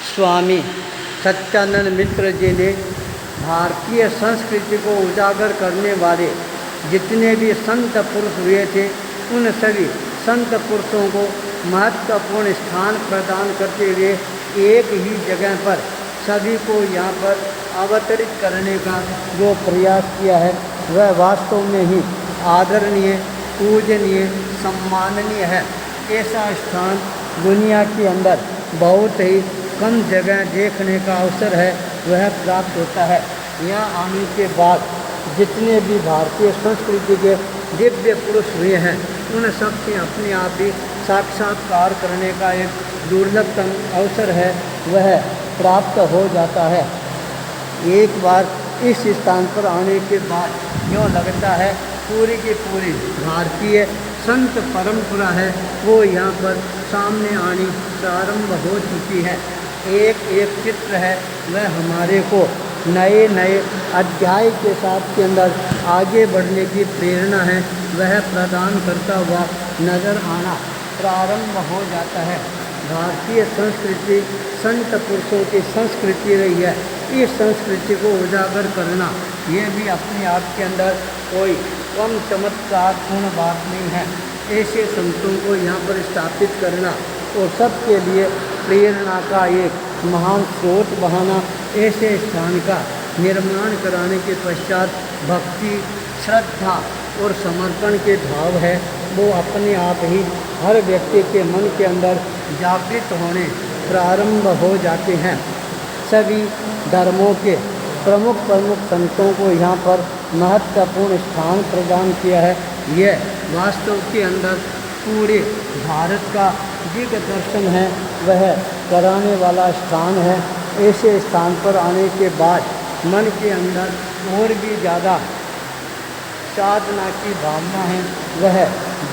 स्वामी सच्चिदानंद मित्र जी ने भारतीय संस्कृति को उजागर करने वाले जितने भी संत पुरुष हुए थे उन सभी संत पुरुषों को महत्वपूर्ण स्थान प्रदान करते हुए एक ही जगह पर सभी को यहाँ पर अवतरित करने का जो प्रयास किया है वह वास्तव में ही आदरणीय, पूजनीय, सम्माननीय है। ऐसा स्थान दुनिया के अंदर बहुत ही कम जगह देखने का अवसर है वह प्राप्त होता है। यहाँ आने के बाद जितने भी भारतीय संस्कृति के दिव्य पुरुष हुए हैं उन सबसे अपने आप ही साक्षात्कार करने का एक दुर्लभतम अवसर है वह प्राप्त हो जाता है। एक बार इस स्थान पर आने के बाद यूँ लगता है पूरी की पूरी भारतीय संत परंपरा है वो यहाँ पर सामने आनी प्रारंभ हो चुकी है। एक एक चित्र है वह हमारे को नए नए अध्याय के साथ के अंदर आगे बढ़ने की प्रेरणा है वह प्रदान करता हुआ नज़र आना प्रारंभ हो जाता है। भारतीय संस्कृति संत पुरुषों की संस्कृति रही है। इस संस्कृति को उजागर करना यह भी अपने आप के अंदर कोई कम चमत्कारपूर्ण बात नहीं है। ऐसे संतों को यहाँ पर स्थापित करना और सबके लिए प्रेरणा का एक महान स्रोत बहाना, ऐसे स्थान का निर्माण कराने के पश्चात भक्ति, श्रद्धा और समर्पण के भाव है वो अपने आप ही हर व्यक्ति के मन के अंदर जागृत होने प्रारंभ हो जाते हैं। सभी धर्मों के प्रमुख संतों को यहाँ पर महत्वपूर्ण स्थान प्रदान किया है। यह वास्तव के अंदर पूरे भारत का दिग्दर्शन है वह कराने वाला स्थान है। ऐसे स्थान पर आने के बाद मन के अंदर और भी ज़्यादा साधना की भावना है वह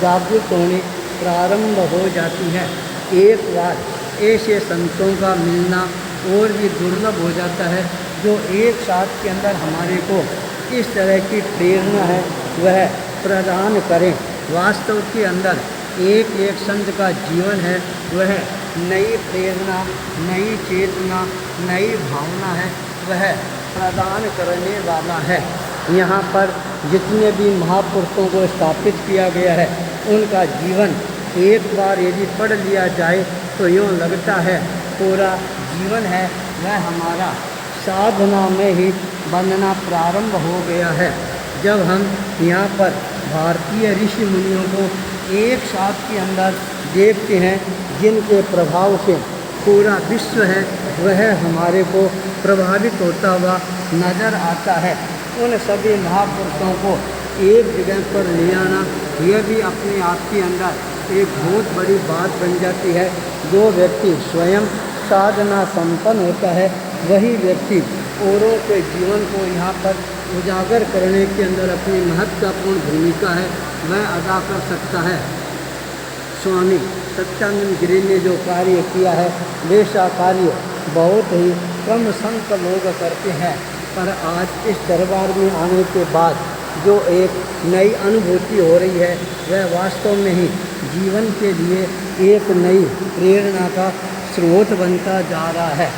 जागृत होने प्रारंभ हो जाती है। एक बार ऐसे संतों का मिलना और भी दुर्लभ हो जाता है जो एक साथ के अंदर हमारे को इस तरह की प्रेरणा है वह प्रदान करें। वास्तव के अंदर एक एक संत का जीवन है वह नई प्रेरणा, नई चेतना, नई भावना है वह प्रदान करने वाला है। यहाँ पर जितने भी महापुरुषों को स्थापित किया गया है उनका जीवन एक बार यदि पढ़ लिया जाए तो यूँ लगता है पूरा जीवन है वह हमारा साधना में ही बनना प्रारंभ हो गया है। जब हम यहाँ पर भारतीय ऋषि मुनियों को एक साथ के अंदर देखते हैं जिनके प्रभाव से पूरा विश्व है वह हमारे को प्रभावित होता हुआ नज़र आता है। उन सभी महापुरुषों को एक जगह पर ले आना यह भी अपने आप के अंदर एक बहुत बड़ी बात बन जाती है। जो व्यक्ति स्वयं साधना संपन्न होता है वही व्यक्ति औरों के जीवन को यहाँ पर उजागर करने के अंदर अपनी महत्वपूर्ण भूमिका है वह अदा कर सकता है। स्वामी सच्चिदानंद गिरी ने जो कार्य किया है वैसा कार्य बहुत ही कम संत लोग करते हैं, पर आज इस दरबार में आने के बाद जो एक नई अनुभूति हो रही है वह वास्तव में ही जीवन के लिए एक नई प्रेरणा का स्रोत बनता जा रहा है।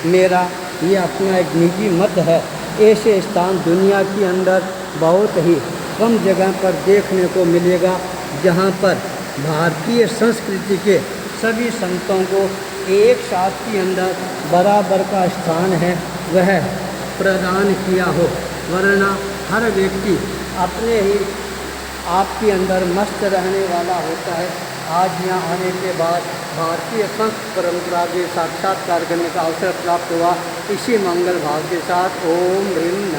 मेरा ये अपना एक निजी मत है। ऐसे स्थान दुनिया के अंदर बहुत ही कम जगह पर देखने को मिलेगा जहाँ पर भारतीय संस्कृति के सभी संतों को एक साथ के अंदर बराबर का स्थान है वह प्रदान किया हो, वरना हर व्यक्ति अपने ही आपके अंदर मस्त रहने वाला होता है। आज यहाँ आने के बाद भारतीय संस्कृति परंपरा के साक्षात्कार करने का अवसर प्राप्त हुआ। इसी मंगल भाव के साथ ओम ह्रीं